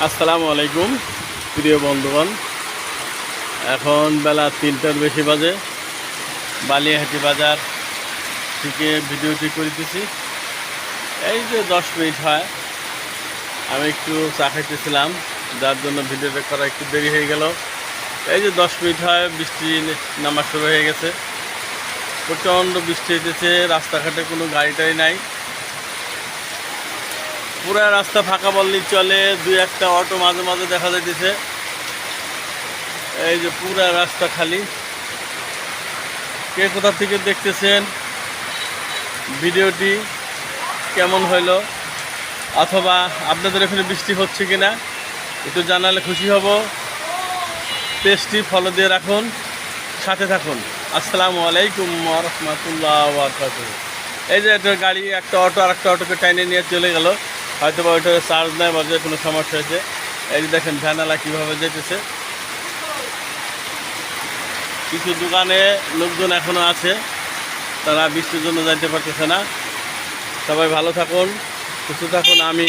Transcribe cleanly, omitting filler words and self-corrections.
আসসালামু আলাইকুম প্রিয় বন্ধুগণ। এখন বেলা 3টার বেশি বাজে। বালিয়াহাটি বাজার থেকে ভিডিওটি করিতেছি। এই যে 10 মিনিট হয়, আমি একটু চা খাইতেছিলাম, যার জন্য ভিডিওটা করা একটু দেরি হয়ে গেল। এই যে 10 মিনিট হয়, বৃষ্টি নামা শুরু হয়ে গেছে। প্রচণ্ড বৃষ্টি হইতেছে, রাস্তাঘাটে কোনো গাড়িটাই নাই, পুরা রাস্তা ফাঁকা বললেই চলে। দুই একটা অটো মাঝে মাঝে দেখা যাইতেছে। এই যে পুরা রাস্তা খালি। কে কোথা থেকে দেখতেছেন, ভিডিওটি কেমন হইলো, অথবা আপনাদের এখানে বৃষ্টি হচ্ছে কিনা একটু জানালে খুশি হব। পেজটি ফলো দিয়ে রাখুন, সাথে থাকুন। আসসালামু আলাইকুম ওয়া রাহমাতুল্লাহি ওয়া বারাকাতুহু। এই যে একটা গাড়ি, একটা অটো আর একটা অটোকে টাইনে নিয়ে চলে গেল, হয়তো বা ওইটার চার্জ নেয় বা যে কোনো সমস্যা হয়েছে। এই যে দেখেন ভ্যানালা কীভাবে যেতেছে। কিছু দোকানে লোকজন এখনও আছে, তারা বৃষ্টির জন্য যাইতে পারতেছে না। সবাই ভালো থাকুন, সুস্থ থাকুন। আমি